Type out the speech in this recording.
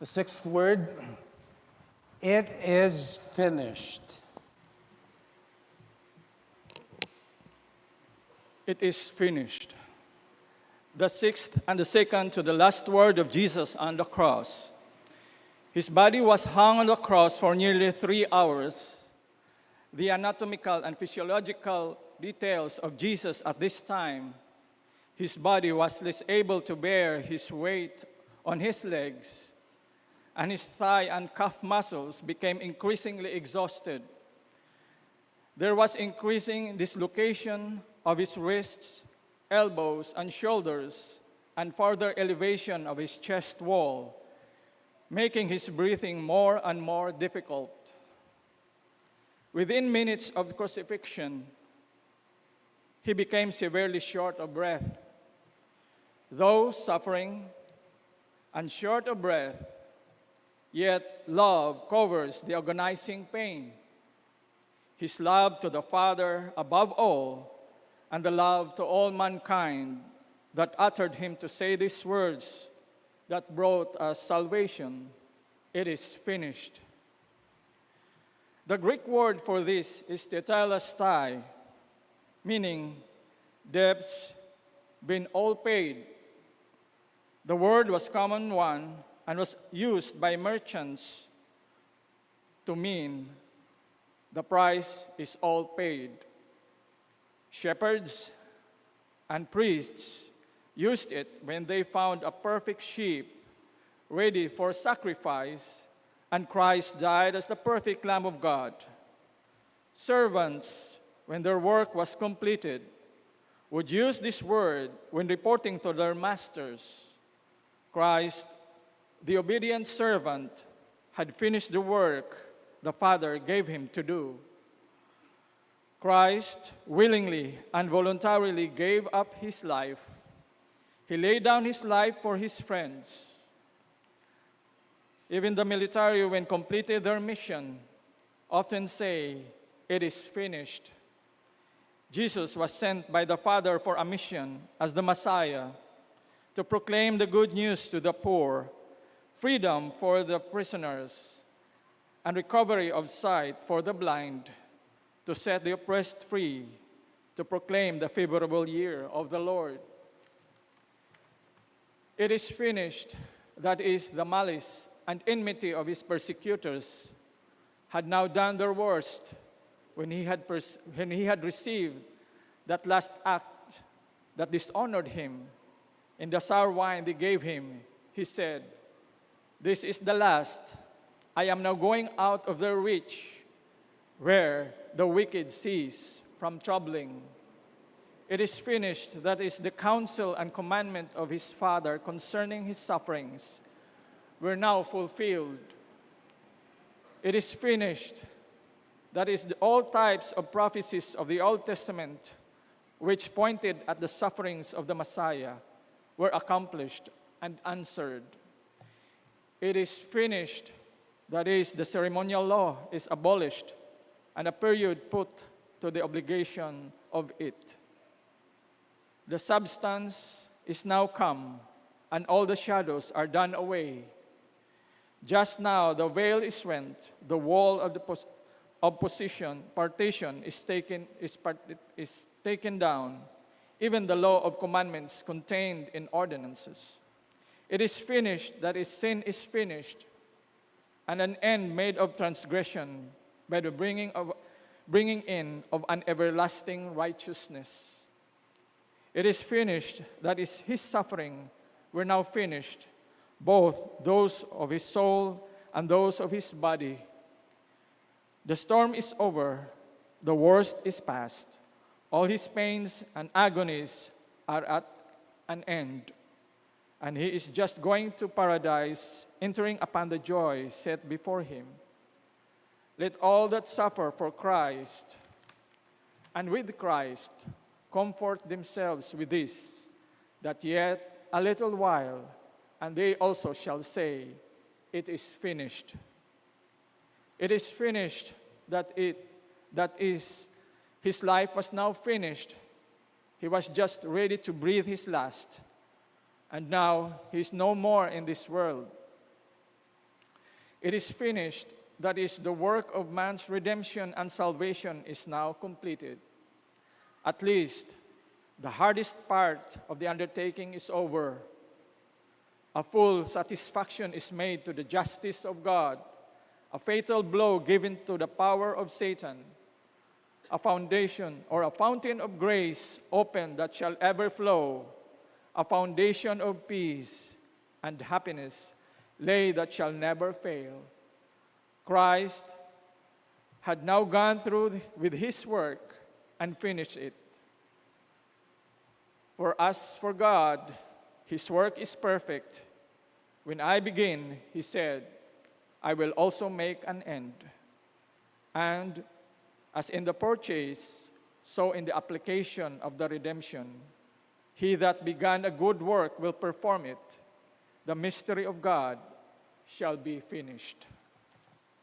The sixth word, it is finished. It is finished. The sixth and the second to the last word of Jesus on the cross. His body was hung on the cross for nearly 3 hours. The anatomical and physiological details of Jesus at this time, his body was less able to bear his weight on his legs, and his thigh and calf muscles became increasingly exhausted. There was increasing dislocation of his wrists, elbows, and shoulders, and further elevation of his chest wall, making his breathing more and more difficult. Within minutes of crucifixion, he became severely short of breath. Though suffering and short of breath, yet love covers the agonizing pain. His love to the Father above all, and the love to all mankind that uttered him to say these words that brought us salvation, it is finished. The Greek word for this is tetelestai, meaning debts been all paid. The word was a common one and was used by merchants to mean the price is all paid. Shepherds and priests used it when they found a perfect sheep ready for sacrifice, and Christ died as the perfect Lamb of God. Servants, when their work was completed, would use this word when reporting to their masters. Christ, the obedient servant, had finished the work the Father gave him to do. Christ willingly and voluntarily gave up his life. He laid down his life for his friends. Even the military, when completed their mission, often say, "It is finished." Jesus was sent by the Father for a mission as the Messiah to proclaim the good news to the poor, freedom for the prisoners, and recovery of sight for the blind, to set the oppressed free, to proclaim the favorable year of the Lord. It is finished, that is, the malice and enmity of his persecutors had now done their worst when he had received that last act that dishonored him. In the sour wine they gave him, he said, "This is the last. I am now going out of their reach, where the wicked cease from troubling." It is finished, that is, the counsel and commandment of his Father concerning his sufferings were now fulfilled. It is finished, that is, all types of prophecies of the Old Testament which pointed at the sufferings of the Messiah were accomplished and answered. It is finished, that is, the ceremonial law is abolished, and a period put to the obligation of it. The substance is now come, and all the shadows are done away. Just now the veil is rent, the wall of the partition is taken down, even the law of commandments contained in ordinances. It is finished, that is, sin is finished, and an end made of transgression by the bringing in of an everlasting righteousness. It is finished, that is, his suffering were now finished, both those of his soul and those of his body. The storm is over, the worst is past. All his pains and agonies are at an end, and he is just going to paradise, entering upon the joy set before him. Let all that suffer for Christ and with Christ comfort themselves with this, that yet a little while, and they also shall say, "It is finished." It is finished, that is, his life was now finished. He was just ready to breathe his last, and now he is no more in this world. It is finished, that is, the work of man's redemption and salvation is now completed. At least, the hardest part of the undertaking is over. A full satisfaction is made to the justice of God, a fatal blow given to the power of Satan, a foundation or a fountain of grace open that shall ever flow, a foundation of peace and happiness laid that shall never fail. Christ had now gone through with his work and finished it. For as for God, his work is perfect. When I begin, he said, I will also make an end. And as in the purchase, so in the application of the redemption, he that began a good work will perform it. The mystery of God shall be finished.